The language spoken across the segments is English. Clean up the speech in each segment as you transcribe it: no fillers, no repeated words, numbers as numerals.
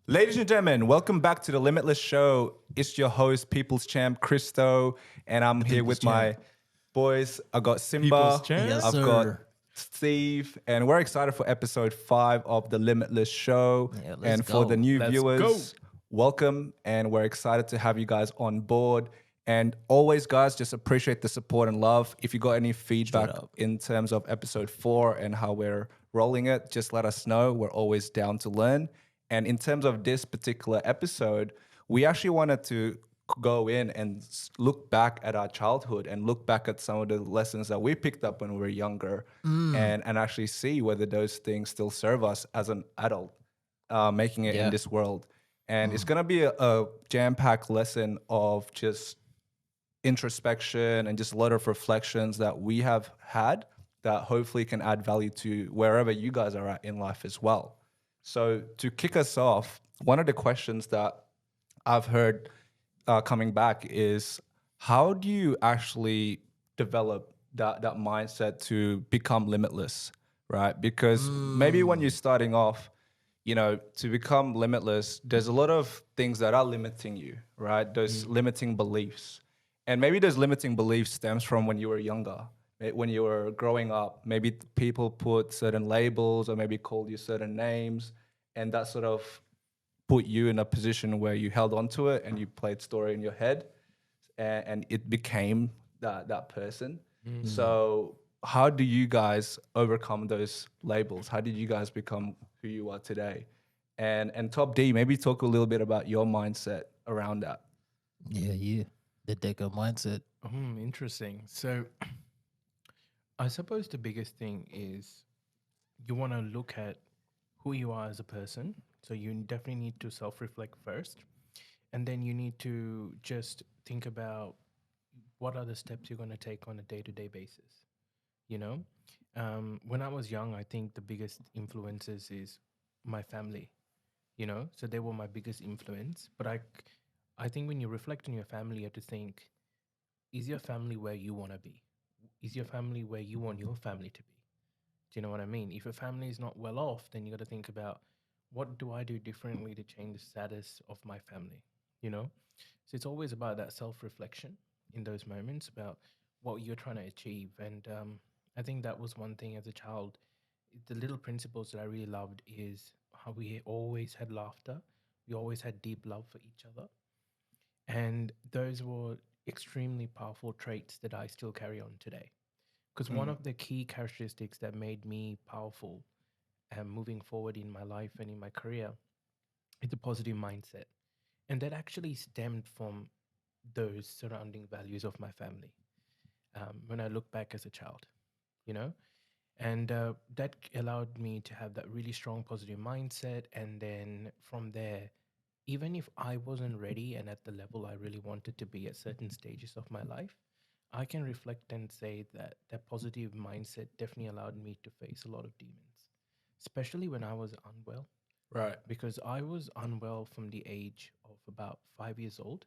Ladies and gentlemen, welcome back to the Limitless Show. It's your host, People's Champ, Christo, and I'm The here people's with my champ. boys. I got People's Simba, champ. Yes, I've got sir. Steve, and we're excited for episode 5 of the Limitless Show. Yeah, let's And for the go. new Let's go. viewers, welcome, and we're excited to have you guys on board. And always, guys, just appreciate the support and love. If you got any feedback up. in terms of episode 4 and how we're rolling it, just let us know. We're always down to learn. And in terms of this particular episode, we actually wanted to go in and look back at our childhood and look back at some of the lessons that we picked up when we were younger and actually see whether those things still serve us as an adult, making it in Yeah. this world. And it's going to be a jam-packed lesson of just introspection and just a lot of reflections that we have had that hopefully can add value to wherever you guys are at in life as well. So to kick us off, one of the questions that I've heard coming back is how do you actually develop that mindset to become limitless, right? Because maybe when you're starting off, to become limitless, there's a lot of things that are limiting you, right? Those limiting beliefs. And maybe those limiting beliefs stems from when you were younger, when you were growing up. Maybe people put certain labels or maybe called you certain names, and that sort of put you in a position where you held on to it and you played story in your head, and it became that person. So how do you guys overcome those labels? How did you guys become who you are today? And Top D, maybe talk a little bit about your mindset around that. Yeah. The deco mindset. Interesting. So, I suppose the biggest thing is you want to look at who you are as a person. So, you definitely need to self reflect first. And then you need to just think about what are the steps you're going to take on a day to day basis. You know, when I was young, I think the biggest influences is my family. So they were my biggest influence. But I think when you reflect on your family, you have to think: is your family where you want to be? Is your family where you want your family to be? Do you know what I mean? If your family is not well off, then you got to think about what do I do differently to change the status of my family. You know, so it's always about that self reflection in those moments about what you're trying to achieve. And I think that was one thing as a child. The little principles that I really loved is how we always had laughter. We always had deep love for each other. And those were extremely powerful traits that I still carry on today. Because one of the key characteristics that made me powerful and moving forward in my life and in my career is a positive mindset. And that actually stemmed from those surrounding values of my family when I look back as a child, you know? And that allowed me to have that really strong positive mindset. And then from there, even if I wasn't ready and at the level I really wanted to be at certain stages of my life, I can reflect and say that that positive mindset definitely allowed me to face a lot of demons, especially when I was unwell, Right. because I was unwell from the age of about 5 years old.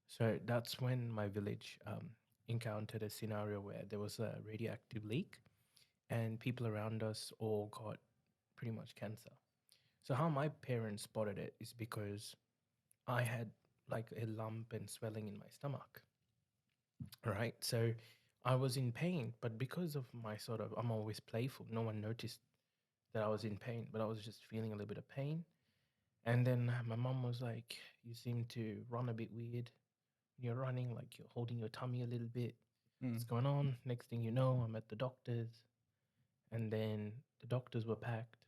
So that's when my village encountered a scenario where there was a radioactive leak and people around us all got pretty much cancer. So, how my parents spotted it is because I had like a lump and swelling in my stomach, right? So I was in pain, but because of my sort of, I'm always playful, no one noticed that I was in pain, but I was just feeling a little bit of pain. And then my mom was like, "You seem to run a bit weird. You're running like you're holding your tummy a little bit. What's going on?" Next thing you know, I'm at the doctor's, and then the doctors were packed.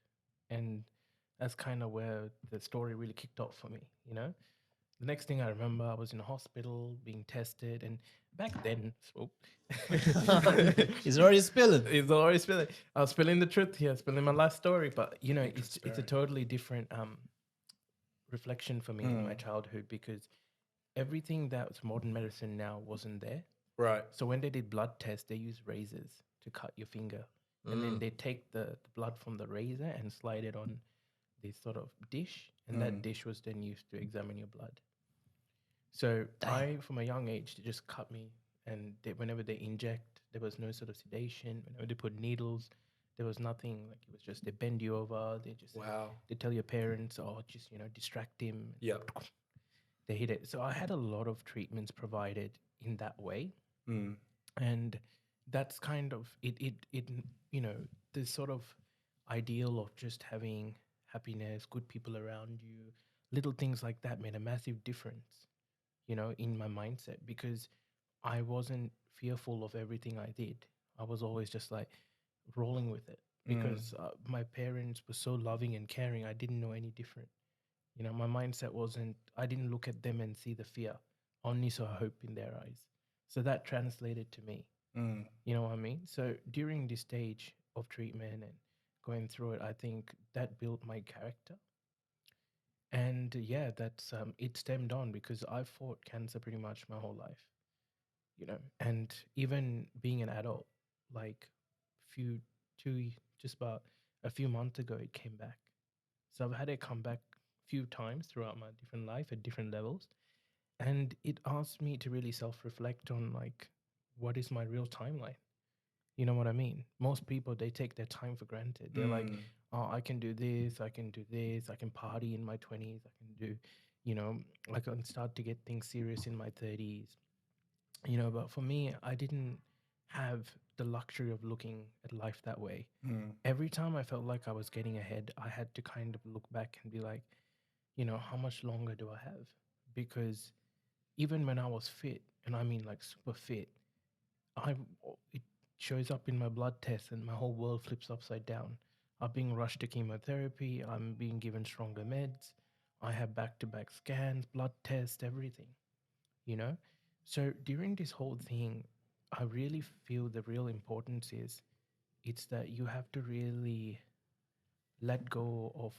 And that's kind of where the story really kicked off for me. The next thing I remember, I was in a hospital being tested, and back then, oh, He's already spilling. it's already spilling. I was spilling the truth here, spilling my life story. But it's a Transparent. totally different reflection for me in my childhood, because everything that's modern medicine now wasn't there. Right. So when they did blood tests, they used razors to cut your finger, and then they take the blood from the razor and slide it on this sort of dish, and that dish was then used to examine your blood. So from a young age, they just cut me, and whenever they inject, there was no sort of sedation. Whenever they put needles, There was nothing like it was just they bend you over. They just Wow. they tell your parents, oh, just distract him. Yep. They hit it. So I had a lot of treatments provided in that way, Mm. and that's kind of it. The sort of ideal of just having happiness, good people around you, little things like that made a massive difference, in my mindset because I wasn't fearful of everything I did. I was always just like rolling with it because my parents were so loving and caring. I didn't know any different. My mindset wasn't, I didn't look at them and see the fear, only saw hope in their eyes. So that translated to me. Mm. You know what I mean? So during this stage of treatment and going through it, I think that built my character. And yeah, that's it stemmed on because I fought cancer pretty much my whole life, and even being an adult, like few two just about a few months ago, it came back. So I've had it come back a few times throughout my different life at different levels, and it asked me to really self-reflect on like what is my real timeline. You know what I mean? Most people, they take their time for granted. They're like, Mm. oh, I can do this, I can do this, I can party in my 20s, I can do, you know, I can start to get things serious in my 30s. But for me, I didn't have the luxury of looking at life that way. Mm. Every time I felt like I was getting ahead, I had to kind of look back and be like, how much longer do I have? Because even when I was fit, and I mean like super fit, it shows up in my blood test and my whole world flips upside down. I'm being rushed to chemotherapy, I'm being given stronger meds, I have back-to-back scans, blood tests, everything, you know? So during this whole thing, I really feel the real importance is it's that you have to really let go of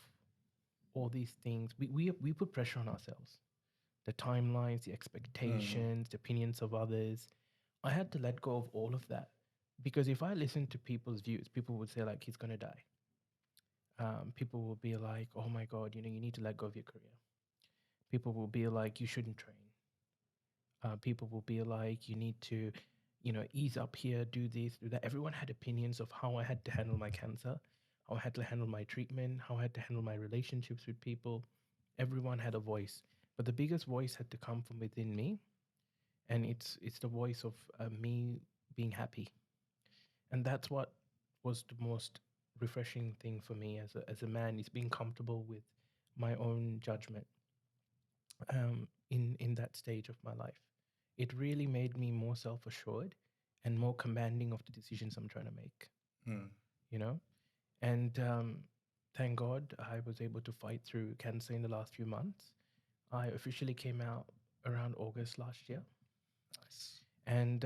all these things. We put pressure on ourselves, the timelines, the Mm. expectations, the opinions of others. I had to let go of all of that because if I listened to people's views, people would say like he's gonna die. People will be like, oh my god, you need to let go of your career. People will be like, you shouldn't train. People will be like, you need to, ease up here, do this, do that. Everyone had opinions of how I had to handle my cancer, how I had to handle my treatment, how I had to handle my relationships with people. Everyone had a voice, but the biggest voice had to come from within me, and it's the voice of me being happy, and that's what was the most refreshing thing for me as a man is being comfortable with my own judgment in that stage of my life. It really made me more self-assured and more commanding of the decisions I'm trying to make, Mm. you know? And thank God I was able to fight through cancer in the last few months. I officially came out around August last year. Nice. And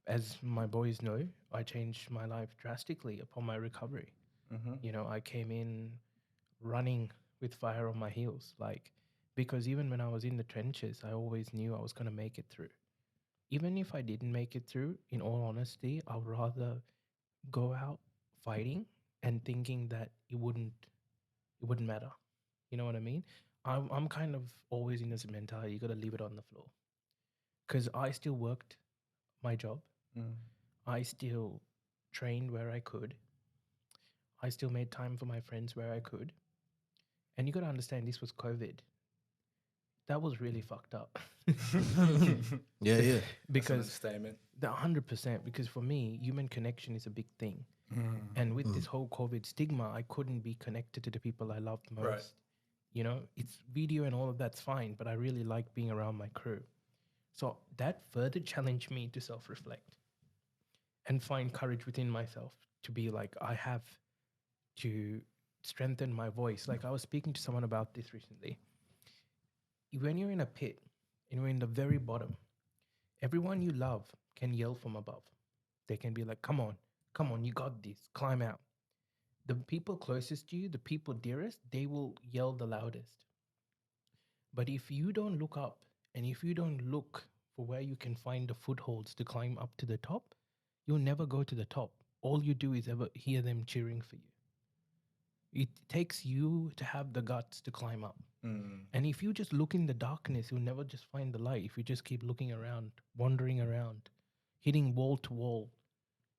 as my boys know, I changed my life drastically upon my recovery. Mm-hmm. I came in running with fire on my heels, like, because even when I was in the trenches, I always knew I was going to make it through. Even if I didn't make it through, in all honesty, I would rather go out fighting and thinking that it wouldn't matter. You know what I mean? I'm kind of always in this mentality. You got to leave it on the floor because I still worked my job. Mm. I still trained where I could. I still made time for my friends where I could. And you got to understand, this was COVID. That was really fucked up. Yeah, yeah. That's an Because understatement. the 100%, because for me, human connection is a big thing. Mm. And with this whole COVID stigma, I couldn't be connected to the people I loved most. Right. It's video and all of that's fine, but I really like being around my crew. So that further challenged me to self reflect and find courage within myself to be like, I have to strengthen my voice. Like I was speaking to someone about this recently. When you're in a pit and you're in the very bottom, everyone you love can yell from above. They can be like, come on, you got this, climb out. The people closest to you, the people dearest, they will yell the loudest. But if you don't look up and if you don't look for where you can find the footholds to climb up to the top, you'll never go to the top. All you do is ever hear them cheering for you. It takes you to have the guts to climb up. Mm. And if you just look in the darkness, you'll never just find the light. If you just keep looking around, wandering around, hitting wall to wall,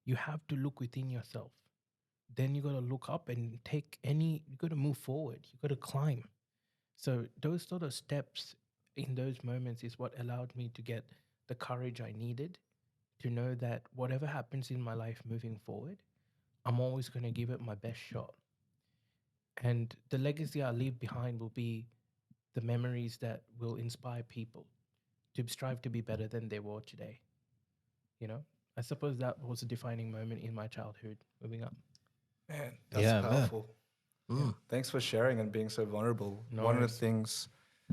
you have to look within yourself. then you got to look up and you got to move forward. You got to climb. So those sort of steps in those moments is what allowed me to get the courage I needed to know that whatever happens in my life moving forward, I'm always going to give it my best shot. And the legacy I leave behind will be the memories that will inspire people to strive to be better than they were today. You know, I suppose that was a defining moment in my childhood moving up. Man, that's Yeah, man. powerful. Yeah. Thanks for sharing and being so vulnerable. No One of worries. the things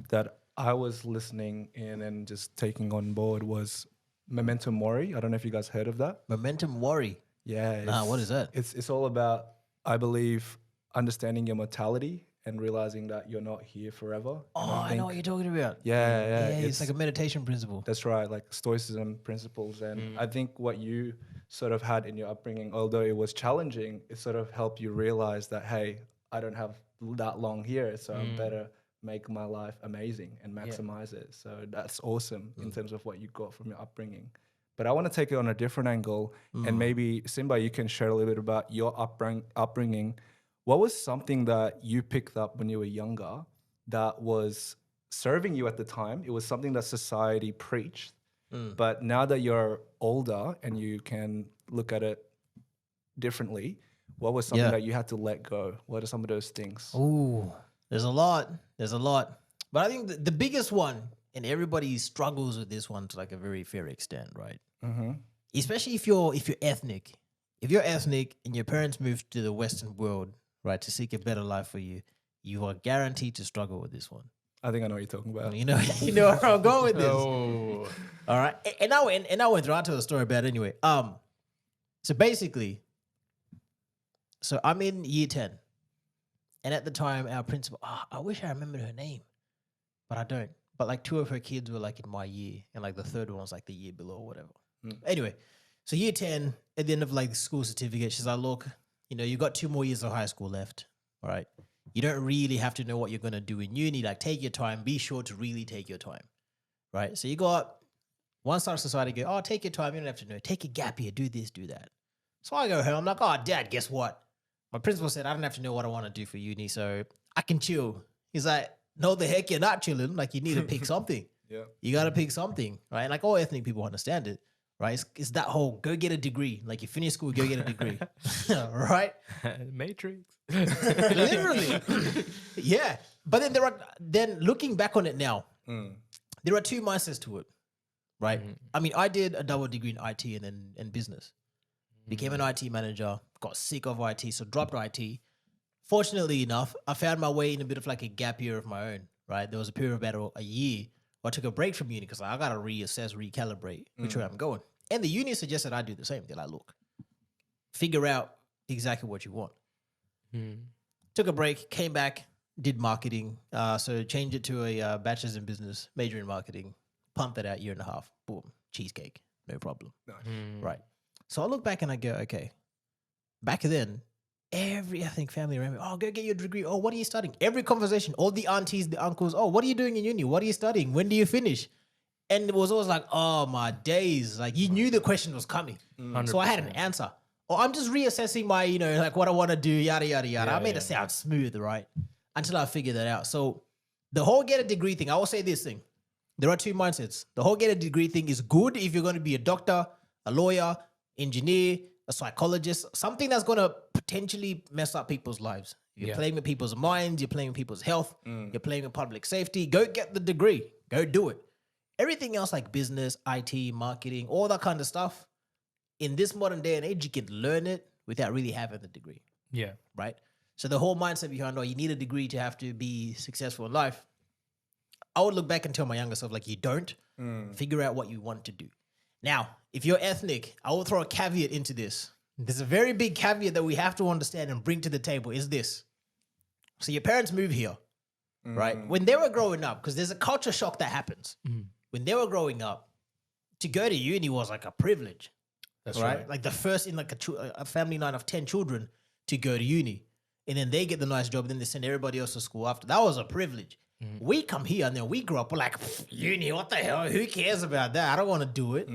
that I was listening in and just taking on board was memento mori. I don't know if you guys heard of that. Momentum worry. Yeah. Nah, what is that? It's all about, I believe, understanding your mortality and realizing that you're not here forever. Oh, And I know what you're talking about. Yeah, Yeah, it's like a meditation principle. that's right, like Stoicism principles. And I think what you sort of had in your upbringing, although it was challenging, it sort of helped you realize that, hey, I don't have that long here, so I better make my life amazing and maximize it. So that's awesome in terms of what you got from your upbringing. But I want to take it on a different angle, and maybe Simba, you can share a little bit about your upbringing. What was something that you picked up when you were younger that was serving you at the time? It was something that society preached, but now that you're older and you can look at it differently, what was something Yeah. that you had to let go? What are some of those things? Ooh, there's a lot. There's a lot. But I think the biggest one, and everybody struggles with this one to like a very fair extent, right? Mm-hmm. Especially if you're ethnic. If you're ethnic and your parents moved to the Western world, right, to seek a better life for you, you are guaranteed to struggle with this one. I think I know what you're talking about. You know, you know where I'm going with this. Oh, All right, and I went through. I'll tell a story about it anyway. So basically, so I'm in year 10, and at the time, our principal. I wish I remembered her name, but I don't. But like 2 of her kids were like in my year, and like the third one was like the year below or whatever. Anyway, so year 10, at the end of like the school certificate, she's like, look, you know, you got 2 more years of high school left. All right. You don't really have to know what you're going to do in uni. Like, take your time. Be sure to really take your time. Right. So you got one side of society go, oh, take your time. You don't have to know. Take a gap year. Do this, do that. So I go home. I'm like, oh, Dad, guess what? My principal said I don't have to know what I want to do for uni, so I can chill. He's like, no, the heck, you're not chilling. Like, you need to pick something. Yeah. You got to pick something, right? And like all ethnic people understand it, right? It's that whole go get a degree. Like, you finish school, go get a degree, right? Matrix. Literally. Yeah. But then looking back on it now, there are 2 mindsets to it, right? I mean, I did a double degree in IT and business. Became an IT manager, got sick of IT, so dropped IT. Fortunately enough, I found my way in a bit of like a gap year of my own, right? There was a period of about a year where I took a break from uni because I got to reassess, recalibrate which way I'm going. And the uni suggested I do the same. They're like, look, figure out exactly what you want. Took a break, came back, did marketing. So changed it to a bachelor's in business, major in marketing, pumped it out 1.5 years. Boom, cheesecake, no problem. Right. So I look back and I go, okay, back then, every ethnic family around me, oh, go get your degree. Oh, what are you studying? Every conversation, all the aunties, the uncles, oh, what are you doing in uni? What are you studying? When do you finish? And it was always like, oh, my days. Like, you knew the question was coming. So I had an answer. Or I'm just reassessing my, you know, like what I want to do, yada, yada, yada. I made it sound smooth, right? Until I figured that out. So the whole get a degree thing, I will say this thing. There are 2 mindsets. The whole get a degree thing is good if you're going to be a doctor, a lawyer, engineer, a psychologist, something that's going to potentially mess up people's lives. You're playing with people's minds, you're playing with people's health, you're playing with public safety. Go get the degree. Go do it. Everything else like business, IT, marketing, all that kind of stuff, in this modern day and age, you can learn it without really having the degree, Yeah. right? So the whole mindset behind, oh, you need a degree to have to be successful in life, I would look back and tell my younger self, like, you don't. Figure out what you want to do. Now, if you're ethnic, I will throw a caveat into this. There's a very big caveat that we have to understand and bring to the table is this. So your parents move here, right? When they were growing up, because there's a culture shock that happens. When they were growing up, to go to uni was like a privilege. That's right? right. Like the first in like a family line of 10 children to go to uni. And then they get the nice job, and then they send everybody else to school after. That was a privilege. We come here and then we grow up, we're like, uni, what the hell? Who cares about that? I don't want to do it.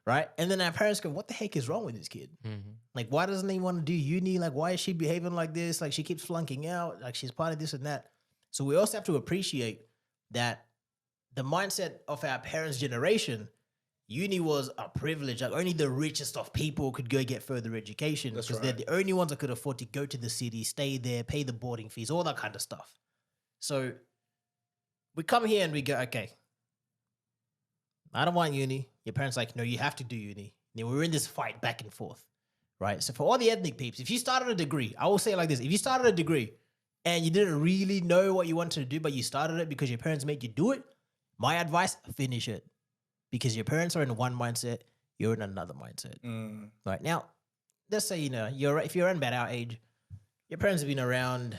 Right? And then our parents go, what the heck is wrong with this kid? Like, why doesn't he want to do uni? Like, why is she behaving like this? Like, she keeps flunking out. Like, she's part of this and that. So we also have to appreciate that the mindset of our parents' generation, uni was a privilege. Like, only the richest of people could go get further education because they're the only ones that could afford to go to the city, stay there, pay the boarding fees, all that kind of stuff. So we come here and we go, okay, I don't want uni. Your parents like, no, you have to do uni. Then we're in this fight back and forth, right? So for all the ethnic peeps, if you started a degree, I will say it like this. If you started a degree and you didn't really know what you wanted to do, but you started it because your parents made you do it, my advice, finish it. Because your parents are in one mindset, you're in another mindset. Right now, let's say, if you're around about our age, your parents have been around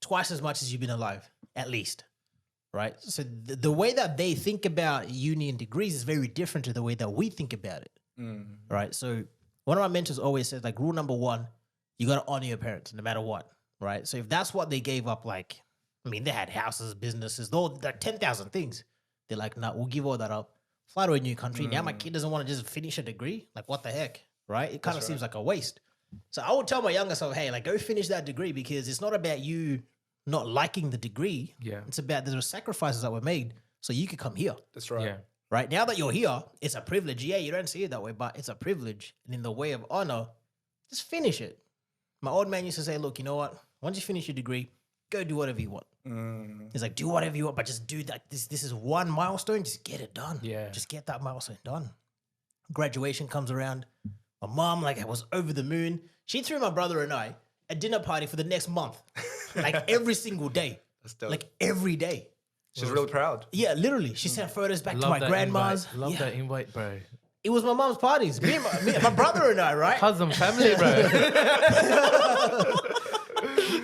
twice as much as you've been alive, at least. Right? So the way that they think about uni and degrees is very different to the way that we think about it. Right? So one of my mentors always says, like, rule number one, you got to honor your parents no matter what. Right? So if that's what they gave up, like, I mean, they had houses, businesses, like 10,000 things. They're like, nah, we'll give all that up. Fly to a new country. Now my kid doesn't want to just finish a degree. Like, what the heck? Right? It kind of seems like a waste. So I would tell my younger self, hey, like, go finish that degree because it's not about you not liking the degree. Yeah. It's about the sacrifices that were made so you could come here. That's right. Yeah. Right? Now that you're here, it's a privilege. Yeah, you don't see it that way, but it's a privilege. And in the way of honor, just finish it. My old man used to say, look, you know what? Once you finish your degree, go do whatever you want. He's like, do whatever you want, but just do that. This is one milestone. Just get it done. Yeah. Just get that milestone done. Graduation comes around. My mom, like, I was over the moon. She threw my brother and I a dinner party for the next month. Like, every single day. That's dope. Like, every day. She's really proud. Yeah, literally. She sent photos back to my that grandma's. Invite. Love Yeah. that invite, bro. It was my mom's parties. Me and my brother and I, right? Cousin family, bro.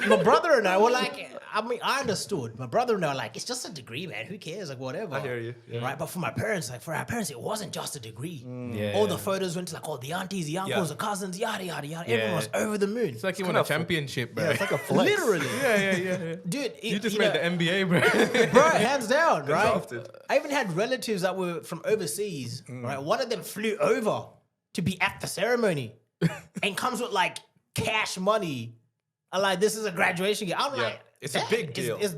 My brother and I were like, I mean, I understood. My brother and I were like, it's just a degree, man. Who cares? Like, whatever. I hear you. Yeah. Right? But for my parents, like, for our parents, it wasn't just a degree. Yeah. All the photos went to, like, all the aunties, the uncles, the cousins, yada, yada, yada. Everyone was over the moon. It's like you won a championship, bro. Yeah, it's like a flex. Literally. yeah. Dude, You just made the NBA, bro. bro, hands down, right? Drafted. I even had relatives that were from overseas, right? One of them flew over to be at the ceremony and comes with, like, cash money. I'm like, this is a graduation gift. I'm like, it's a big deal. It's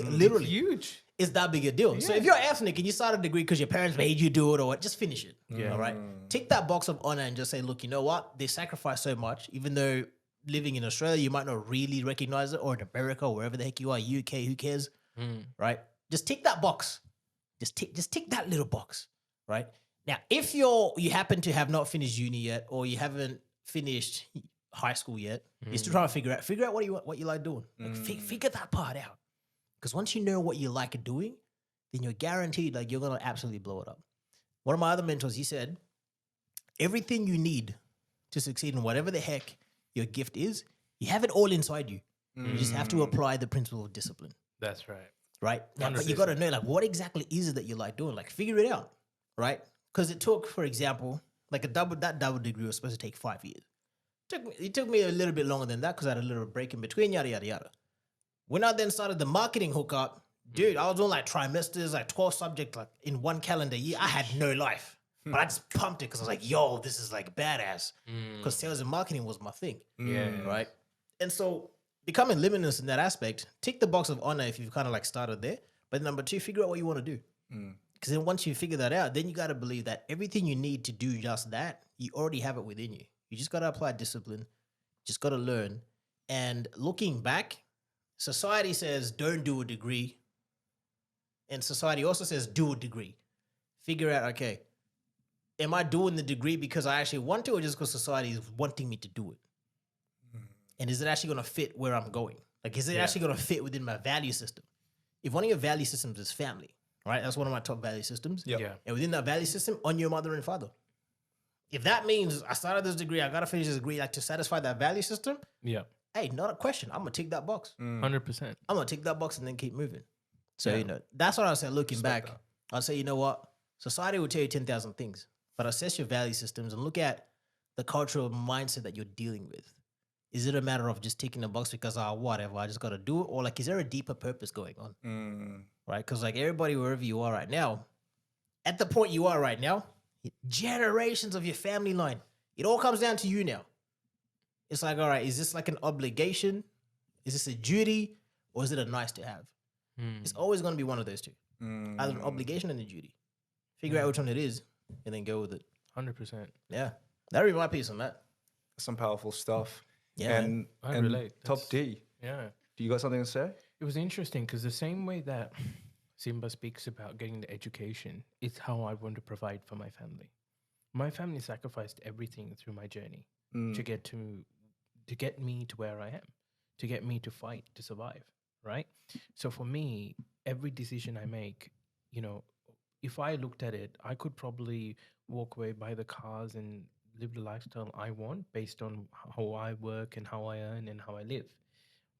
literally Huge. It's that big a deal. So if you're ethnic and you start a degree because your parents made you do it or what, just finish it. Yeah. All right. Tick that box of honor and just say, look, you know what? They sacrifice so much, even though living in Australia, you might not really recognize it, or in America, or wherever the heck you are, UK, who cares? Right? Just tick that box. Just tick that little box. Right? Now, if you happen to have not finished uni yet, or you haven't finished high school yet, you're still trying to figure out what you like doing. Like, figure that part out. Because once you know what you like doing, then you're guaranteed, like, you're gonna absolutely blow it up. One of my other mentors, he said, everything you need to succeed in whatever the heck your gift is, you have it all inside you. You just have to apply the principle of discipline. That's right. Right? Now, but you got to know, like, what exactly is it that you like doing? Like, figure it out. Right? Because it took, for example, like, that double degree was supposed to take 5 years. It took me a little bit longer than that because I had a little break in between, yada, yada, yada. When I then started the marketing hookup, dude, I was doing, like, trimesters, like 12 subjects, like, in one calendar year. I had no life. But I just pumped it because I was like, yo, this is, like, badass. Because sales and marketing was my thing. Yeah. Right? And so becoming limitless in that aspect, tick the box of honor if you've kind of, like, started there. But number two, figure out what you want to do. Because then once you figure that out, then you got to believe that everything you need to do just that, you already have it within you. You just got to apply discipline. Just got to learn. And looking back, society says don't do a degree. And society also says do a degree. Figure out, okay, am I doing the degree because I actually want to, or just because society is wanting me to do it? And is it actually going to fit where I'm going? Like, is it actually going to fit within my value system? If one of your value systems is family, right? That's one of my top value systems. Yeah. And within that value system, on your mother and father. If that means I started this degree, I got to finish this degree, like, to satisfy that value system, Yeah. hey, not a question. I'm going to tick that box. 100%. I'm going to tick that box and then keep moving. So, that's what I said looking back. I'll say, you know what? Society will tell you 10,000 things, but assess your value systems and look at the cultural mindset that you're dealing with. Is it a matter of just ticking the box because, whatever, I just got to do it? Or, like, is there a deeper purpose going on? Right? Because, like, everybody, wherever you are right now, at the point you are right now, generations of your family line, It all comes down to you now. It's like, all right, is this like an obligation? Is this a duty? Or is it a nice to have? It's always going to be one of those two. Either an obligation and a duty. Figure out which one it is and then go with it. 100%. Yeah. That'd be my piece on that. Some powerful stuff. Yeah, and I and relate. Top That's- D, Yeah. do you got something to say? It was interesting because the same way that Simba speaks about getting the education, it's how I want to provide for my family. My family sacrificed everything through my journey to get me to where I am, to get me to fight, to survive, right? So for me, every decision I make, you know, if I looked at it, I could probably walk away, buy the cars and live the lifestyle I want based on how I work and how I earn and how I live.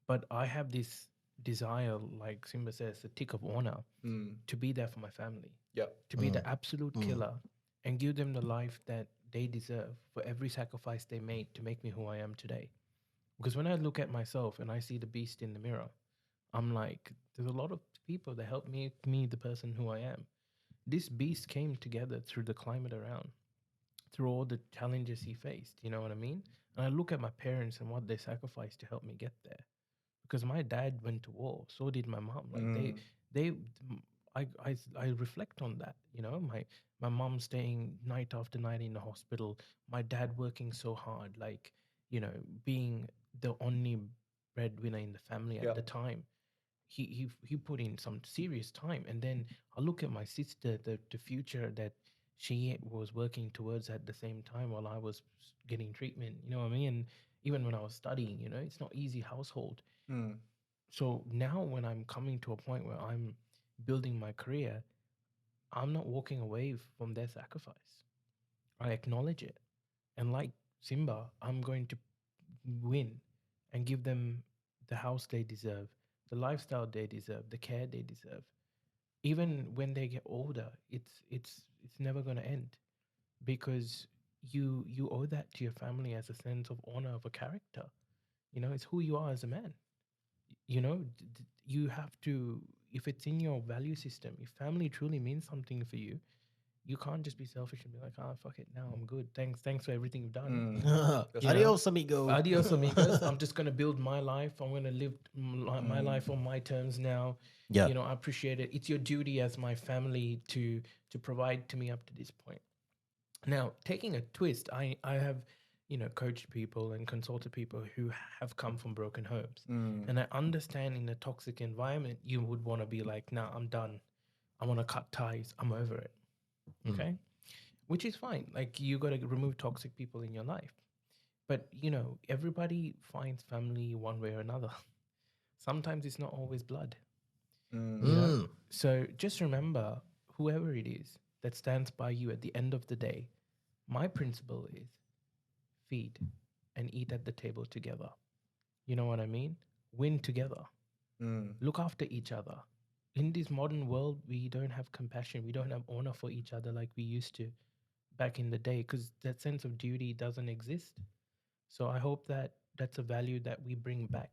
But I have this desire, like Simba says, a tick of honor to be there for my family, Yep. to be the absolute killer and give them the life that they deserve for every sacrifice they made to make me who I am today. Because when I look at myself and I see the beast in the mirror, I'm like, there's a lot of people that helped make me the person who I am. This beast came together through the climate around, through all the challenges he faced. You know what I mean? And I look at my parents and what they sacrificed to help me get there. Because my dad went to war, so did my mom. Like they, I reflect on that. You know, my mom staying night after night in the hospital, my dad working so hard, like, you know, being the only breadwinner in the family at the time. He put in some serious time, and then I look at my sister, the future that she was working towards at the same time while I was getting treatment. You know what I mean? And even when I was studying, you know, it's not easy household. So now when I'm coming to a point where I'm building my career, I'm not walking away from their sacrifice. I acknowledge it. And like Simba, I'm going to win and give them the house they deserve, the lifestyle they deserve, the care they deserve. Even when they get older, it's never going to end because you owe that to your family as a sense of honor of a character. You know, it's who you are as a man. You know, you have to, if it's in your value system, if family truly means something for you, you can't just be selfish and be like, ah, fuck it, now I'm good, thanks for everything you've done. You Adios, amigo. Adios amigos. I'm just going to build my life. I'm going to live my life on my terms now. Yeah. You know, I appreciate it. It's your duty as my family to provide to me up to this point. Now, taking a twist, I have, you know, coached people and consulted people who have come from broken homes. And I understand in a toxic environment, you would want to be like, nah, I'm done. I want to cut ties. I'm over it. Okay. Which is fine. Like, you got to remove toxic people in your life. But, you know, everybody finds family one way or another. Sometimes it's not always blood. You know? So just remember, whoever it is that stands by you at the end of the day, my principle is feed and eat at the table together. You know what I mean? Win together. Look after each other. In this modern world, we don't have compassion. We don't have honor for each other like we used to back in the day because that sense of duty doesn't exist. So I hope that that's a value that we bring back.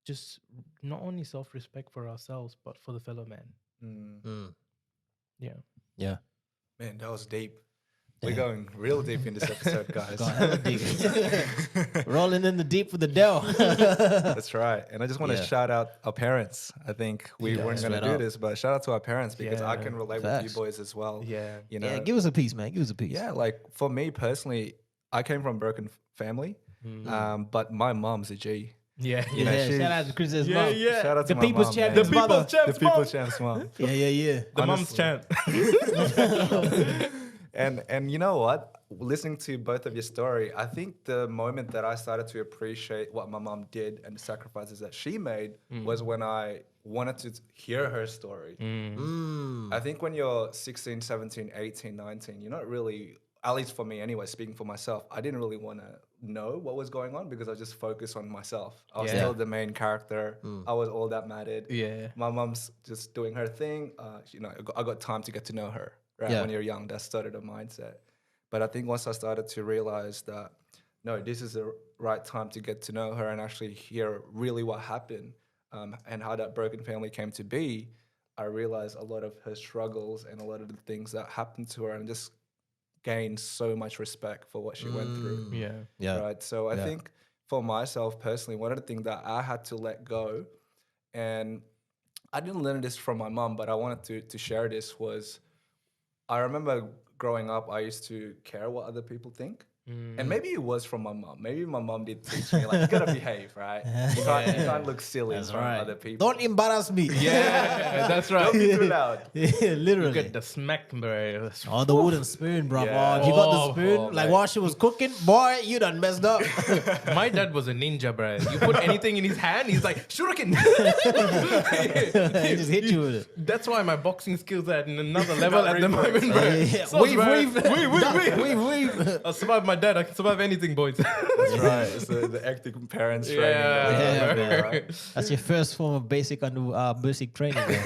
Just not only self-respect for ourselves, but for the fellow man. Yeah. Yeah. Man, that was deep. We're going real deep in this episode, guys. God, hella deep. Rolling in the deep with the Dell. That's right. And I just want to Yeah. shout out our parents. I think we weren't going to straight do up. this, but shout out to our parents because I Yeah. can relate Facts. with you boys as well. Yeah. You know, Yeah, give us a piece, man. Give us a piece. yeah, like for me personally, I came from a broken family, but my mom's a G. Yeah. You know, Yeah, she's- shout out to Chris's mom. Shout out The to my people's mom, champion's man. mother. The people's champ's mom. Yeah, yeah, yeah. The mom's Honestly. champ. And you know what? Listening to both of your story, I think the moment that I started to appreciate what my mom did and the sacrifices that she made was when I wanted to hear her story. I think when you're 16, 17, 18, 19, you're not really, at least for me anyway, speaking for myself, I didn't really want to know what was going on because I was just focused on myself. I was Yeah. still the main character. I was all that mattered. Yeah. My mom's just doing her thing. You know, I got time to get to know her, right? Yeah. When you're young, that started a mindset. But I think once I started to realize that, no, this is the right time to get to know her and actually hear really what happened and how that broken family came to be, I realized a lot of her struggles and a lot of the things that happened to her and just gained so much respect for what she went through. Yeah. Yeah. Right. So I Yeah. think for myself personally, one of the things that I had to let go, and I didn't learn this from my mom, but I wanted to share this, was I remember growing up, I used to care what other people think. And maybe it was from my mom. Maybe my mom did teach me, like, you gotta behave, right? You can't look silly in front of other people. Don't embarrass me. Yeah, that's right. Don't be too loud. Yeah, literally. Get the smack, bro. Oh, the wooden spoon, bro. Yeah. Oh, if you got the Oh, spoon, like mate. while she was cooking, boy, you done messed up. My dad was a ninja, bro. You put anything in his hand, he's like, shuriken. He just hit you with it. That's why my boxing skills are at another level got at the reflex, moment, bro. Yeah. So, Weave, bro, weave. weave. I'll survive my dad. I can survive anything, boys. That's right. It's the active parents training. Yeah. Yeah, that we man. do, right? That's your first form of basic training, man.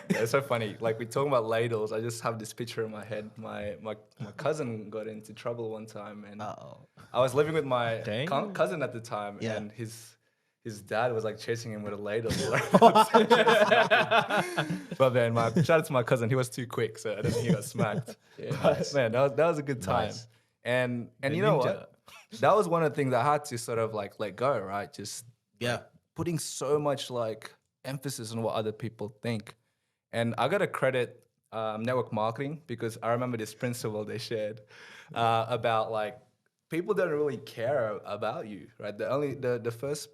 It's so funny. Like, we're talking about ladles. I just have this picture in my head. My cousin got into trouble one time, and I was living with my Dang. cousin at the time, Yeah. and his dad was like chasing him with a ladle. But man, shout out to my cousin. He was too quick, so I don't think he got smacked. But, man, that was a good time. Nice. And The you know ninja. what? That was one of the things I had to sort of like let go, right? Just Yeah. putting so much like emphasis on what other people think. And I got to credit network marketing, because I remember this principle they shared about like people don't really care about you, right? The first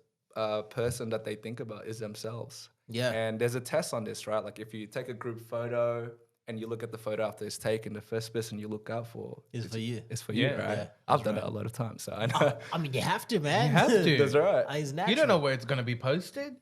person that they think about is themselves. Yeah. And there's a test on this, right? Like, if you take a group photo and you look at the photo after it's taken, the first person you look out for Is for you. is for you, Yeah. right? Yeah, I've done that a lot of times, so I know. I mean, you have to, man. You have to. That's right. It's You natural. don't know where it's gonna be posted.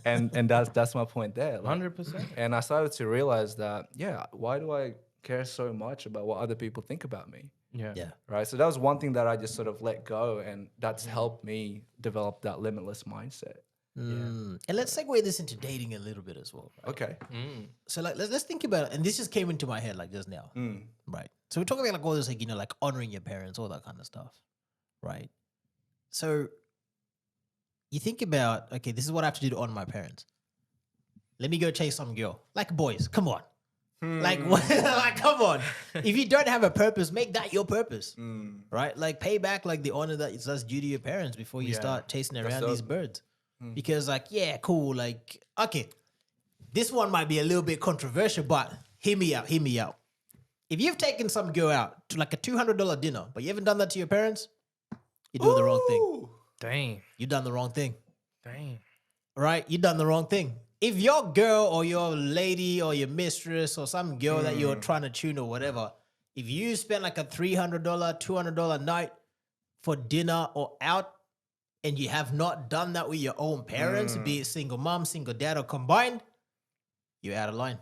And that's my point there. Like, 100%. and I started to realize that, why do I care so much about what other people think about me? Yeah. Yeah. Right. So that was one thing that I just sort of let go, and that's helped me develop that limitless mindset. And let's segue this into dating a little bit as well. Right? Okay. So like let's think about it, and this just came into my head like just now. Right. So we're talking about like all this, like, you know, like honoring your parents, all that kind of stuff. Right. So you think about, okay, this is what I have to do to honor my parents. Let me go chase some girl. Like, boys, come on. Like, like, come on. If you don't have a purpose, make that your purpose. Right? Like, pay back like the honor that's due to your parents before you Yeah. start chasing around dope. these birds. Because, like, yeah, cool. Like, okay, this one might be a little bit controversial, but hear me out. Hear me out. If you've taken some girl out to like a $200 dinner, but you haven't done that to your parents, you're doing the wrong thing. Ooh. Dang. You've done the wrong thing. Dang. Right? You done the wrong thing. If your girl or your lady or your mistress or some girl that you're trying to tune or whatever, if you spend like a $300, $200 night for dinner or out, and you have not done that with your own parents, be it single mom, single dad, or combined, you're out of line.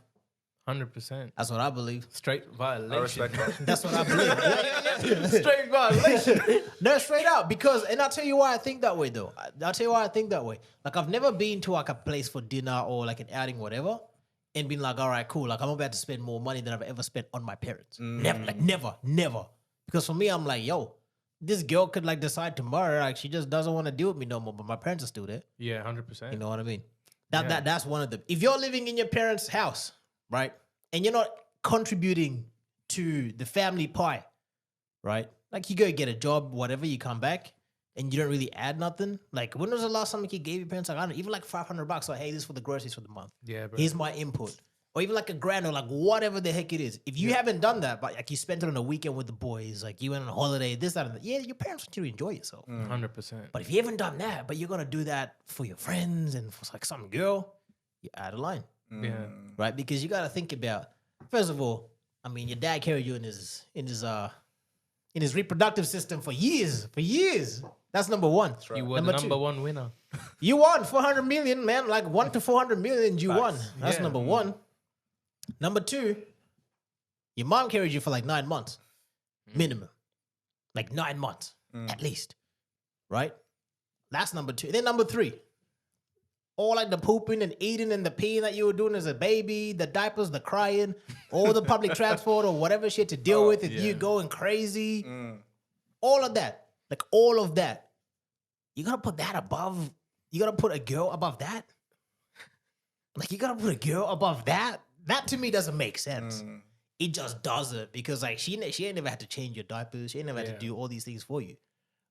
100%. That's what I believe. Straight violation. I respect that. That's what I believe. Straight violation. No, straight out. Because, and I'll tell you why I think that way, though. I'll tell you why I think that way. Like, I've never been to like a place for dinner or like an outing, whatever, and been like, all right, cool. Like, I'm about to spend more money than I've ever spent on my parents. Never, like, never. Because for me, I'm like, yo, this girl could like decide tomorrow, like, she just doesn't want to deal with me no more, but my parents are still there. Yeah, 100%. You know what I mean? Yeah. That's one of them. If you're living in your parents' house, right, and you're not contributing to the family pie, right? Like, you go get a job, whatever, you come back, and you don't really add nothing. Like, when was the last time you gave your parents, like, I don't know, even like $500, like, hey, this is for the groceries for the month. Yeah, bro. Here's my input. Or even like $1,000 or like whatever the heck it is. If you haven't done that, but like you spent it on a weekend with the boys, like you went on a holiday, this, that, and that, yeah, your parents want you to enjoy yourself. 100%. But if you haven't done that, but you're gonna do that for your friends and for like some girl, you're out of line, Yeah. right? Because you gotta think about, first of all, I mean, your dad carried you in his reproductive system for years. That's number one. You were the Number number two, one winner. you won 400 million, man. Like 1 to 400 million, you won. That's Yeah. number one. Number two, your mom carried you for like 9 months, minimum. Like 9 months, at least. Right? That's number two. Then number three, all like the pooping and eating and the peeing that you were doing as a baby, the diapers, the crying, all the public transport or whatever shit to deal with, if you going crazy, all of that. Like all of that. You gotta put that above, you gotta put a girl above that? Like, you gotta put a girl above that? That to me doesn't make sense. it just does it because like she ain't never had to change your diapers. She ain't never had to do all these things for you,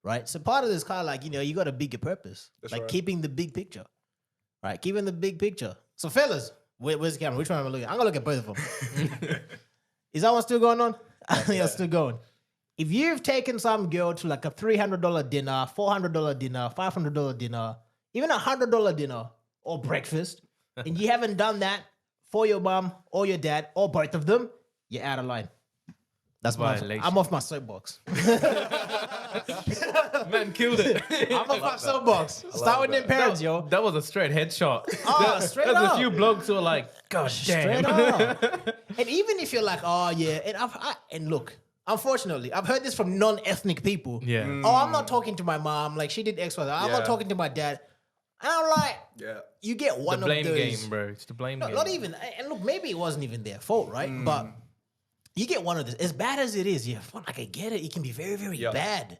right? So part of this kind of like, you got a bigger purpose, like keeping the big picture, right? Keeping the big picture. So fellas, where's the camera? Which one am I looking at? I'm gonna look at both of them. Is that one still going on? Yeah, still going. If you've taken some girl to like a $300 dinner, $400 dinner, $500 dinner, even $100 dinner or breakfast, and you haven't done that for your mom or your dad or both of them, you're out of line. That's Violation. I'm off my soapbox. Man killed it. I'm off my soapbox. Start with them parents, yo. That was a straight headshot. Oh, straight There's up. a few blokes who are like, God Straight damn. up. And even if you're like, oh yeah, and look, unfortunately, I've heard this from non-ethnic people. Yeah. Oh, I'm not talking to my mom. Like she did X, Y. I'm not talking to my dad. And I'm like, you get one The blame of those. game, bro. It's the blame game. Not even. And look, maybe it wasn't even their fault, right? But you get one of this. As bad as it is, like I get it. It can be very, very bad.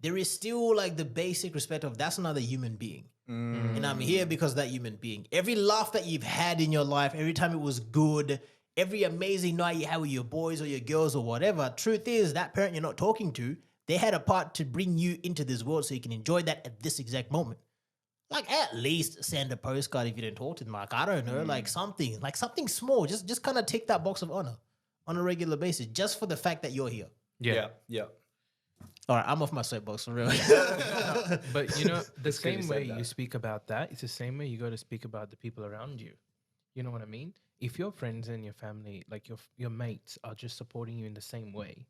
There is still like the basic respect of that's another human being. And I'm here because of that human being. Every laugh that you've had in your life, every time it was good, every amazing night you had with your boys or your girls or whatever, truth is that parent you're not talking to, they had a part to bring you into this world so you can enjoy that at this exact moment. Like at least send a postcard if you didn't talk to them. Like, I don't know, like something small. Just kind of tick that box of honor on a regular basis, just for the fact that you're here. Yeah. All right, I'm off my soapbox for real. But the same way you speak about that, it's the same way you got to speak about the people around you. You know what I mean? If your friends and your family, like your mates, are just supporting you in the same way,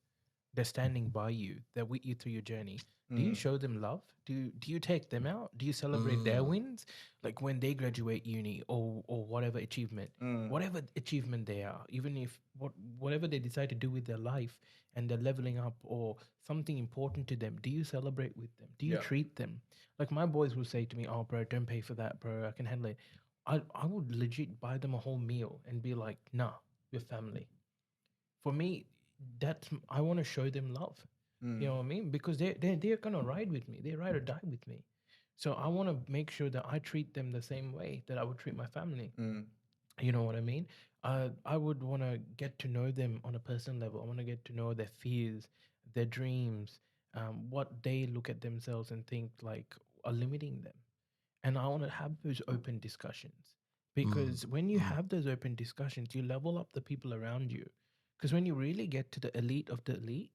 they're standing by you, they're with you through your journey. Do you show them love? Do you take them out? Do you celebrate their wins? Like when they graduate uni or whatever achievement they are, even if whatever they decide to do with their life and they're leveling up or something important to them, do you celebrate with them? Do you treat them? Like my boys will say to me, oh bro, don't pay for that, bro. I can handle it. I would legit buy them a whole meal and be like, nah, we're family. For me, I want to show them love. You know what I mean? Because they're gonna ride with me. They ride or die with me. So I want to make sure that I treat them the same way that I would treat my family. You know what I mean? I would want to get to know them on a personal level. I want to get to know their fears, their dreams, what they look at themselves and think like are limiting them. And I want to have those open discussions because when you have those open discussions, you level up the people around you. Because when you really get to the elite of the elite,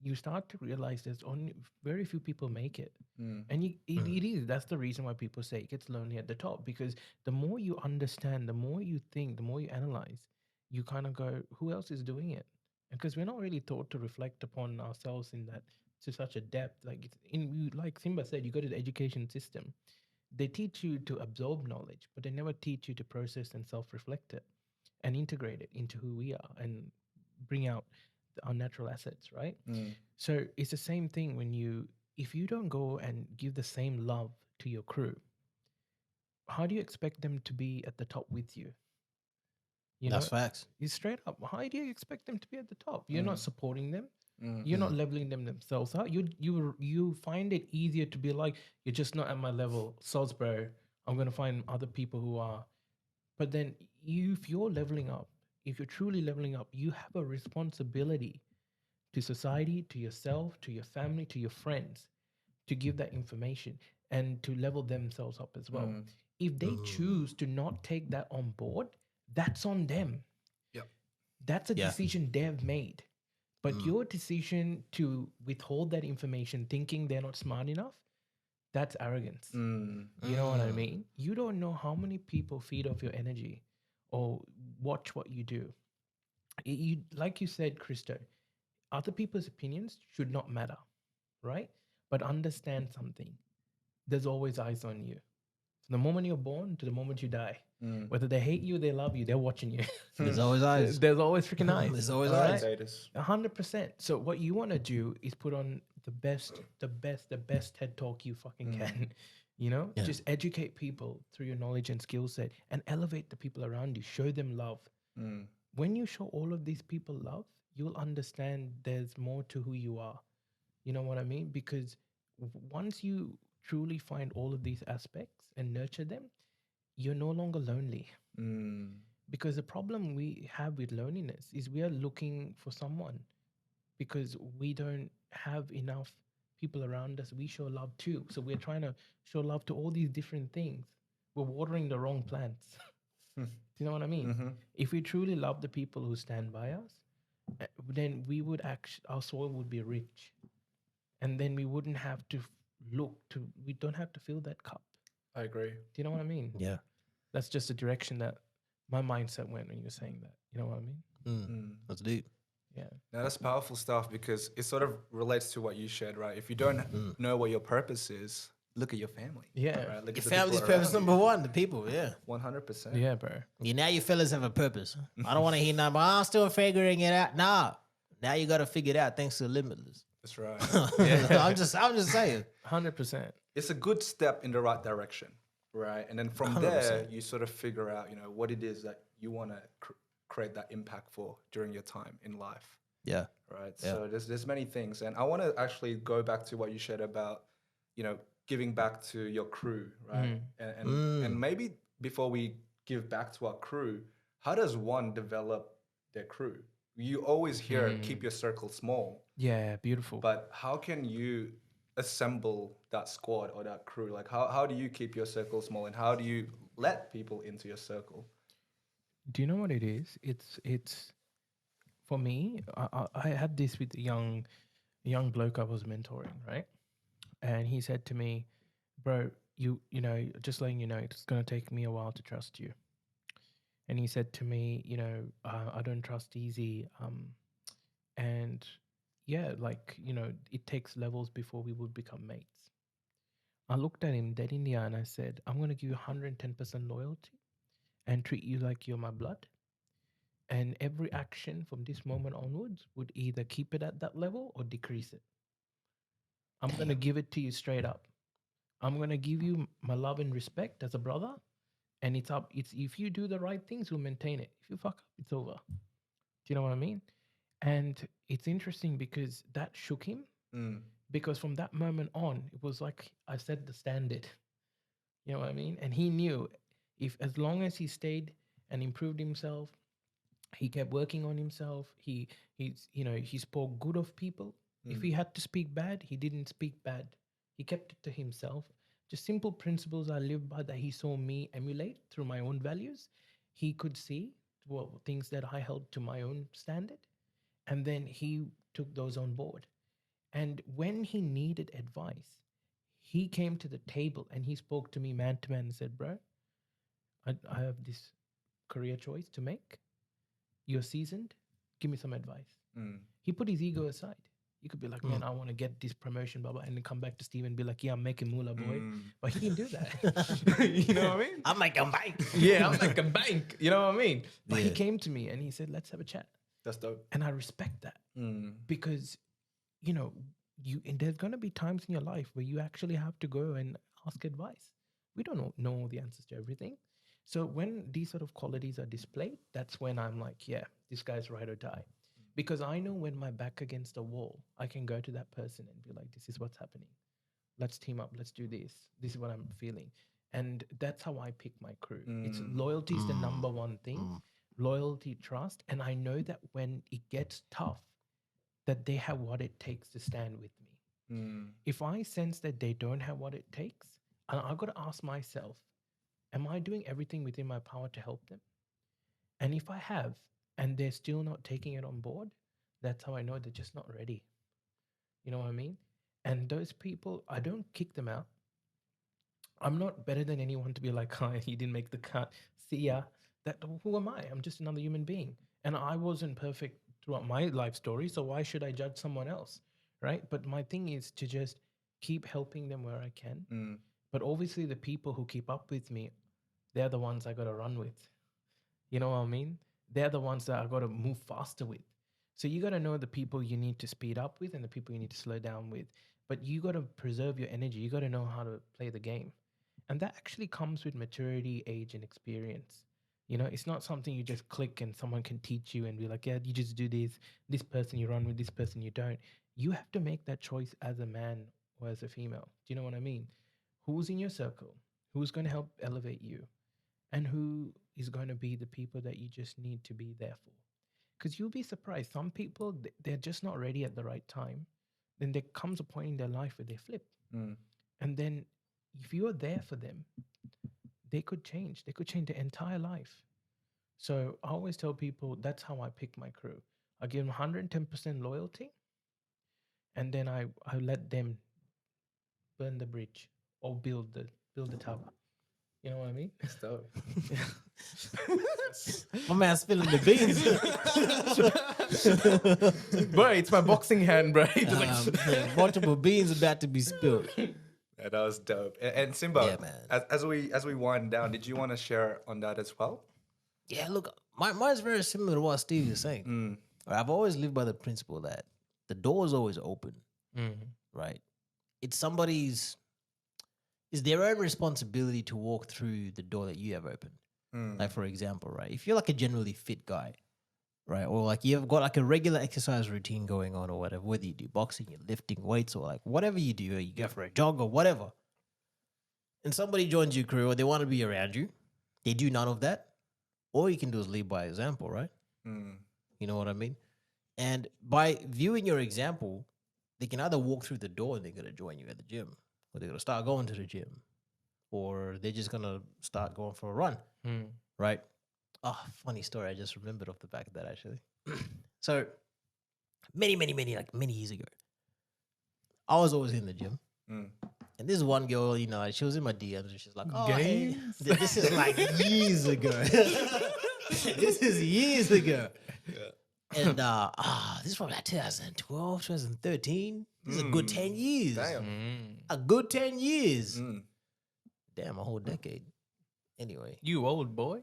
you start to realize there's only very few people make it. And it is. That's the reason why people say it gets lonely at the top, because the more you understand, the more you think, the more you analyze, you kind of go, who else is doing it? Because we're not really taught to reflect upon ourselves in that to such a depth. Like like Simba said, you go to the education system. They teach you to absorb knowledge, but they never teach you to process and self-reflect it and integrate it into who we are and bring out our natural assets, right? So it's the same thing if you don't go and give the same love to your crew, how do you expect them to be at the top with you? That's facts. It's straight up. How do you expect them to be at the top? You're not supporting them. You're not leveling them themselves out. You find it easier to be like, you're just not at my level. Soz, bro. I'm gonna find other people who are. But then if you're leveling up, if you're truly leveling up, you have a responsibility to society, to yourself, to your family, to your friends, to give that information and to level themselves up as well. If they choose to not take that on board, that's on them. That's a decision they've made. But your decision to withhold that information, thinking they're not smart enough, that's arrogance. You know what I mean? You don't know how many people feed off your energy or watch what you do. Like you said, Christo, other people's opinions should not matter, right? But understand something. There's always eyes on you. From the moment you're born to the moment you die. Whether they hate you, they love you, they're watching you. There's always eyes. There's always freaking eyes. There's always all eyes. right? 100%. So what you want to do is put on the best TED talk you fucking can. Just educate people through your knowledge and skill set and elevate the people around you. Show them love. When you show all of these people love, you'll understand there's more to who you are. You know what I mean? Because once you truly find all of these aspects and nurture them, you're no longer lonely. Because the problem we have with loneliness is we are looking for someone because we don't have enough people around us we show love to. So we're trying to show love to all these different things. We're watering the wrong plants. Do you know what I mean? If we truly love the people who stand by us, then we would actually, our soil would be rich. And then we wouldn't have to we don't have to fill that cup. I agree. Do you know what I mean? Yeah. That's just the direction that my mindset went when you were saying that. You know what I mean? That's deep. Yeah. Now that's powerful stuff because it sort of relates to what you shared, right? If you don't know what your purpose is, look at your family. Yeah. Right? Look Your at the family's people purpose around number one, the people, yeah. you. 100%. Yeah, bro. Yeah, now you fellas have a purpose. I don't want to hear nothing, but I'm still figuring it out. Nah. Now you got to figure it out thanks to Limitless. That's right. I'm just saying. 100%. It's a good step in the right direction, right? And then from there, you sort of figure out, what it is that you want to create that impact for during your time in life. Yeah. Right. Yeah. So there's many things. And I want to actually go back to what you shared about, giving back to your crew, right? And maybe before we give back to our crew, how does one develop their crew? You always hear keep your circle small, Yeah, beautiful. but how can you assemble that squad or that crew? Like how do you keep your circle small and how do you let people into your circle? Do you know what it is? It's for me. I had this with a young bloke I was mentoring, right? And he said to me, "Bro, you know, just letting you know, it's gonna take me a while to trust you." And he said to me, I don't trust easy. And yeah, like it takes levels before we would become mates. I looked at him dead in the eye and I said, "I'm gonna give you 110% loyalty and treat you like you're my blood. And every action from this moment onwards would either keep it at that level or decrease it. I'm going to give it to you straight up. I'm going to give you my love and respect as a brother. And it's if you do the right things, we'll maintain it. If you fuck up, it's over." Do you know what I mean? And it's interesting because that shook him. Because from that moment on, it was like I set the standard. You know what I mean? And he knew if as long as he stayed and improved himself, he kept working on himself. He spoke good of people. If he had to speak bad, he didn't speak bad. He kept it to himself. Just simple principles I live by that he saw me emulate through my own values. He could see things that I held to my own standard, and then he took those on board. And when he needed advice, he came to the table and he spoke to me man to man and said, "Bro, I have this career choice to make. You're seasoned. Give me some advice." He put his ego aside. You could be like, "Man, I want to get this promotion, blah, blah," and then come back to Steve and be like, "Yeah, I'm making moolah, boy." But he didn't do that. You know what I mean? I'm like a bank. Yeah, I'm like a bank. You know what I mean? But he came to me and he said, "Let's have a chat." That's dope. And I respect that because, and there's going to be times in your life where you actually have to go and ask advice. We don't know all the answers to everything. So when these sort of qualities are displayed, that's when I'm like, yeah, this guy's ride or die. Because I know when my back against a wall, I can go to that person and be like, "This is what's happening. Let's team up. Let's do this. This is what I'm feeling." And that's how I pick my crew. It's loyalty is the number one thing. Loyalty, trust. And I know that when it gets tough, that they have what it takes to stand with me. If I sense that they don't have what it takes, I've got to ask myself, am I doing everything within my power to help them? And if I have, and they're still not taking it on board, that's how I know they're just not ready. You know what I mean? And those people, I don't kick them out. I'm not better than anyone to be like, "Oh, he didn't make the cut. See ya." Who am I? I'm just another human being. And I wasn't perfect throughout my life story, so why should I judge someone else? Right? But my thing is to just keep helping them where I can. But obviously the people who keep up with me, they're the ones I got to run with. You know what I mean? They're the ones that I got to move faster with. So you got to know the people you need to speed up with and the people you need to slow down with. But you got to preserve your energy. You got to know how to play the game. And that actually comes with maturity, age, and experience. It's not something you just click and someone can teach you and be like, "Yeah, you just do this person you run with, this person you don't." You have to make that choice as a man or as a female. Do you know what I mean? Who's in your circle? Who's going to help elevate you? and who is going to be the people that you just need to be there for. Because you'll be surprised. Some people, they're just not ready at the right time. Then there comes a point in their life where they flip. Mm. And then if you're there for them, they could change. They could change their entire life. So I always tell people that's how I pick my crew. I give them 110% loyalty, and then I let them burn the bridge or build the tower. You know what I mean? It's dope. My man spilling the beans. Bro, it's my boxing hand, bro. It's like, Multiple beans about to be spilled. Yeah, that was dope. And Simba, Yeah, man. as we wind down, did you want to share on that as well? Yeah, look, mine's very similar to what Steve is saying. I've always lived by the principle that the door is always open, right? It's their own responsibility to walk through the door that you have opened. Like, for example, right? If you're like a generally fit guy, right? Or like you've got like a regular exercise routine going on or whatever, whether you do boxing, you're lifting weights or like whatever you do, or you go for a jog or whatever, and somebody joins your crew or they want to be around you, they do none of that. All you can do is lead by example, right? You know what I mean? And by viewing your example, they can either walk through the door and they're going to join you at the gym, or they're going to start going to the gym, or they're just going to start going for a run, right? Oh, funny story. I just remembered off the back of that, actually. So many years ago, I was always in the gym. And this one girl, you know, she was in my DMs and she's like, oh, hey, this is like years ago. This is years ago. And this is from like 2012, 2013. This is a good 10 years. Damn. A good 10 years. Damn, a whole decade. Anyway. you old boy.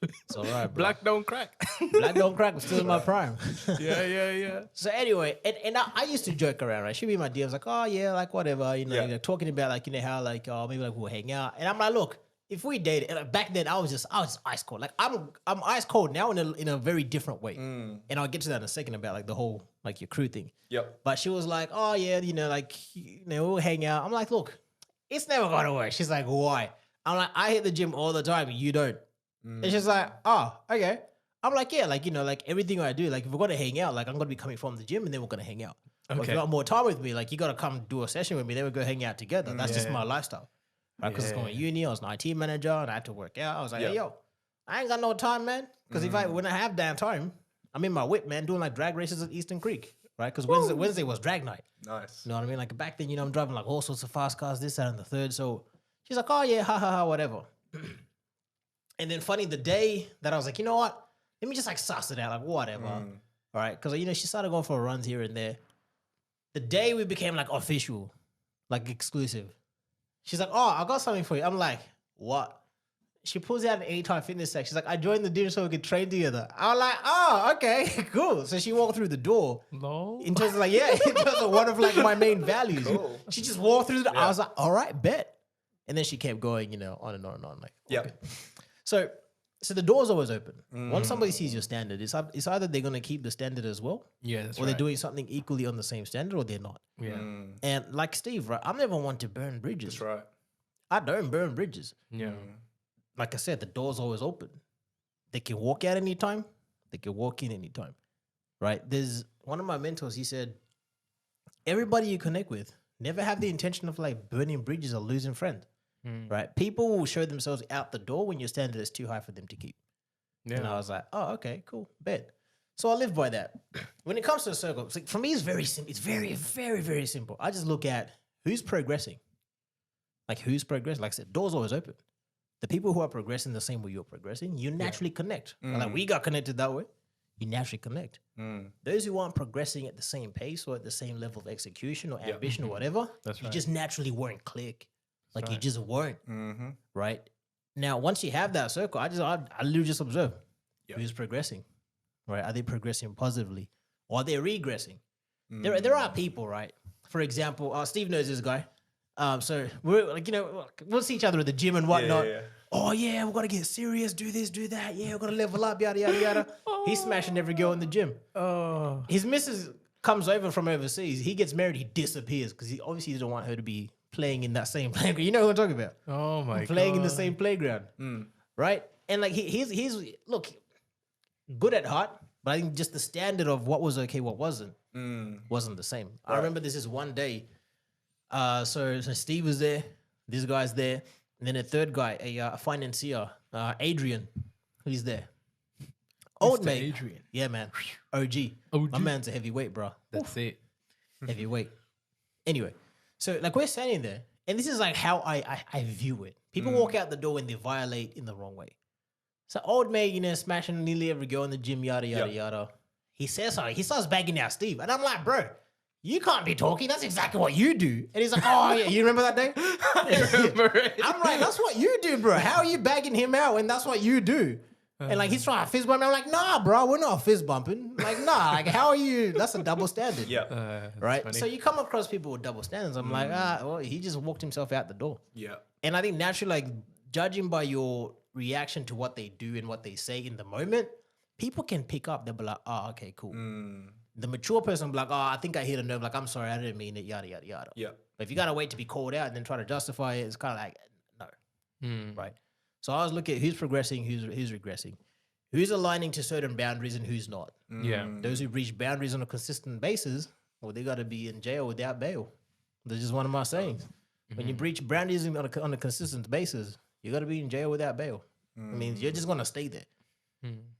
It's all right, bro. Black don't crack. Black don't crack. I'm still in my prime. Yeah. So anyway, and I used to joke around, right? She'd be in my DMs like, oh yeah, like whatever, you know, talking about like, you know, how like, maybe like we'll hang out. And I'm like, look, if we dated, and like, back then I was just ice cold. Like I'm ice cold now in a very different way. And I'll get to that in a second about like the whole like your crew thing. Yep. But she was like, oh yeah, you know, like, you know, we'll hang out. I'm like, look, it's never gonna work. She's like, why? I'm like, I hit the gym all the time, you don't. And she's like, oh, okay. I'm like, yeah, like, you know, like everything I do, like if we're gonna hang out, like I'm gonna be coming from the gym and then we're gonna hang out. Or if you got more time with me, like you gotta come do a session with me, then we go hang out together. That's just my lifestyle. Right? Because I was going to uni, I was an IT manager and I had to work out. I was like, hey, yo, I ain't got no time, man. Because when I have damn time, I'm in my whip, man, doing like drag races at Eastern Creek. Right? Because Wednesday was drag night. Nice. You know what I mean? Like back then, you know, I'm driving like all sorts of fast cars, this, that, and the third. So she's like, oh yeah, ha, whatever. And then funny, the day that I was like, you know what? Let me just like suss it out, like whatever. All right. Because, you know, she started going for runs here and there. The day we became like official, like exclusive. She's like, oh, I got something for you. I'm like, what? She pulls out an Anytime Fitness section. She's like, I joined the gym so we could train together. I'm like, oh, okay, cool. So she walked through the door. No. In terms of like, yeah, in terms of one of like my main values. Cool. She just walked through the door. I was like, all right, bet. And then she kept going, you know, on and on and on. Like, okay. So the door's always open. Once somebody sees your standard, it's either they're going to keep the standard as well. Yeah, that's or they're doing something equally on the same standard or they're not. Yeah. And like Steve, right? I'm never one to burn bridges. That's right. I don't burn bridges. Yeah. Like I said, the door's always open. They can walk out anytime. They can walk in anytime. Right? There's one of my mentors, he said, everybody you connect with, never have the intention of like burning bridges or losing friends. Right? People will show themselves out the door when your standard is too high for them to keep. Yeah. And I was like, oh, okay, cool, bet. So I live by that. When it comes to a circle, it's like, for me, it's very simple. It's very, very, very simple. I just look at who's progressing. Like who's progressing. Like I said, doors always open. The people who are progressing the same way you're progressing, you naturally connect. Like we got connected that way. You naturally connect. Those who aren't progressing at the same pace or at the same level of execution or ambition or whatever, you just naturally won't click. Like you just won't. Right? Now, once you have that circle, I literally just observe who's progressing. Right? Are they progressing positively? Or are they regressing? There are people, right? For example, Steve knows this guy. So we're like, you know, we'll see each other at the gym and whatnot. Oh yeah, we've got to get serious, do this, do that. Yeah, we're gonna level up, yada yada yada. He's smashing every girl in the gym. His missus comes over from overseas. He gets married, he disappears because he obviously doesn't want her to be playing in that same playground. You know what I'm talking about? Oh my god. Playing in the same playground, right? And like he's look good at heart, but I think just the standard of what was okay, what wasn't the same. I remember this is one day. So Steve was there, this guy's there, and then a third guy, a financier, Adrian, he's there. Old Mr. mate, Adrian. yeah, man, OG. My man's a heavyweight, bro. That's it. Heavyweight. Anyway, so like we're standing there, and this is like how I view it. People walk out the door when they violate in the wrong way. So old mate, smashing nearly every girl in the gym, yada yada yada. He says something. He starts bagging out Steve, and I'm like, bro, you can't be talking. That's exactly what you do. And he's like, oh yeah, you remember that day? I remember it. I'm like, that's what you do, bro. How are you bagging him out when that's what you do? And like he's trying to fist bump. I'm like, nah, bro, we're not fist bumping. Like, nah, like how are you? That's a double standard. Right. funny. So you come across people with double standards. I'm like, well, he just walked himself out the door. Yeah. And I think naturally, like judging by your reaction to what they do and what they say in the moment, people can pick up. They'll be like, oh, okay, cool. The mature person will be like, oh, I think I hit a nerve. Like, I'm sorry, I didn't mean it, yada, yada, yada. Yeah. But if you got to wait to be called out and then try to justify it, it's kind of like, no. Right. So I always look at who's progressing, who's regressing, who's aligning to certain boundaries and who's not. Yeah. Those who breach boundaries on a consistent basis, well, they got to be in jail without bail. That's just one of my sayings. When you breach boundaries on a consistent basis, you got to be in jail without bail. I mean, you're just going to stay there.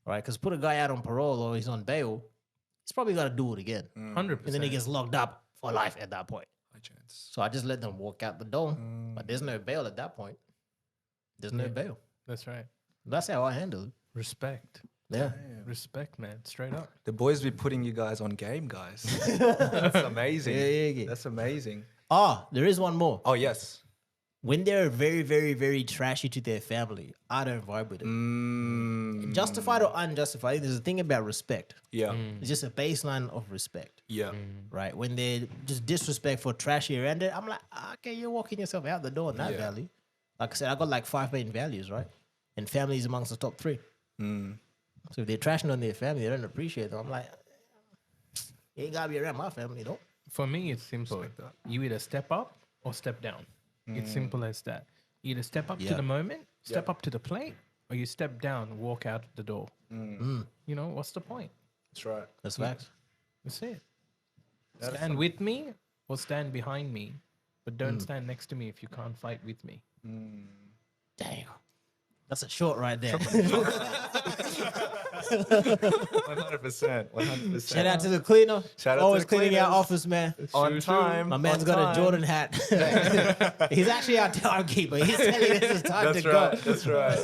Right? Because put a guy out on parole or he's on bail, he's probably got to do it again. 100%. And then he gets locked up for life at that point. High chance. So I just let them walk out the door. But there's no bail at that point. There's no bail. That's right. That's how I handle it. Respect. Yeah. Respect, man. Straight up. The boys be putting you guys on game, guys. That's amazing. Yeah. That's amazing. There is one more. Oh, yes. When they're very, very, very trashy to their family, I don't vibe with it. Justified or unjustified, there's a thing about respect. Yeah. It's just a baseline of respect, Yeah. right? When they're just disrespectful, trashy around it, I'm like, okay, you're walking yourself out the door in that value. Like I said, I got like 5 main values, right? And family is amongst the top 3. So if they're trashing on their family, they don't appreciate them. I'm like, you ain't gotta be around my family, though. For me, it's simple. You either step up or step down. It's simple as that. You either step up to the moment, step up to the plate, or you step down, walk out the door. You know, what's the point? That's right. That's facts. That's it. Stand with me or stand behind me, but don't stand next to me if you can't fight with me. Damn. That's a short right there. 100%. 100%. Shout out to the cleaner. Shout out to Always the cleaning our cleaners. office, man. On time. My man's on got time. a Jordan hat. He's actually our timekeeper. He's telling us it's time That's to right. go. That's right.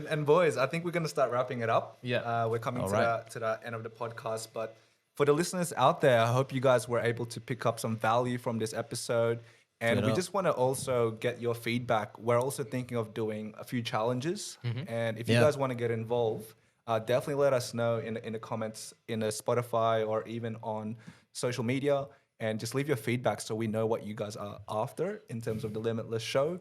And boys, I think we're gonna start wrapping it up. Yeah. We're coming All to right. the end of the podcast. But for the listeners out there, I hope you guys were able to pick up some value from this episode. And Straight we up. just want to also get your feedback. We're also thinking of doing a few challenges. And if you Yeah. guys want to get involved, definitely let us know in the comments in the Spotify or even on social media. And just leave your feedback so we know what you guys are after in terms of the Limitless show.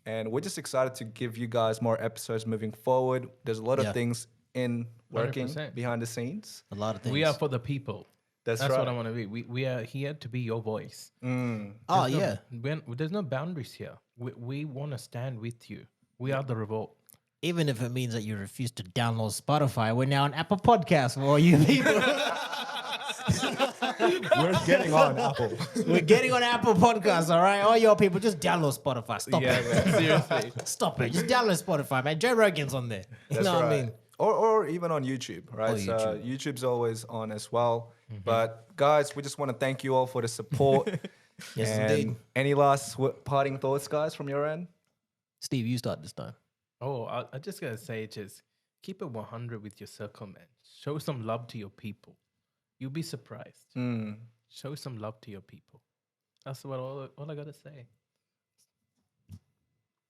And we're just excited to give you guys more episodes moving forward. There's a lot of Yeah. things in working 100%. behind the scenes. A lot of things. We are for the people. That's what right. I want to be. We are here to be your voice. Oh, yeah. There's no boundaries here. We want to stand with you. We are the revolt. Even if it means that you refuse to download Spotify, we're now on Apple Podcasts for all you people. We're getting on Apple. We're getting on Apple Podcasts, all right? All your people, just download Spotify. Stop it. Seriously. Stop it. Just download Spotify, man. Joe Rogan's on there. You That's know what I right. mean? Or even on YouTube, right? Or So YouTube's always on as well. But guys, we just want to thank you all for the support. Yes, And indeed. any last parting thoughts, guys, from your end? Steve, you start this time. Oh, I just gotta say, just keep it 100 with your circle, man. Show some love to your people. You'll be surprised. Show some love to your people. That's what all I gotta say.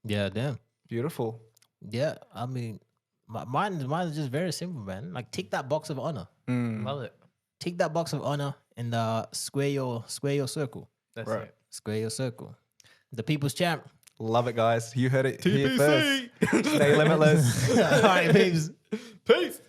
Yeah, damn. Beautiful. Yeah, I mean, mine is just very simple, man. Like, tick that box of honor. Love it. Tick that box of honor and square your circle. That's Right. it. Square your circle. The people's champ. Love it, guys. You heard it here first. Stay limitless. All right, babes. Peace.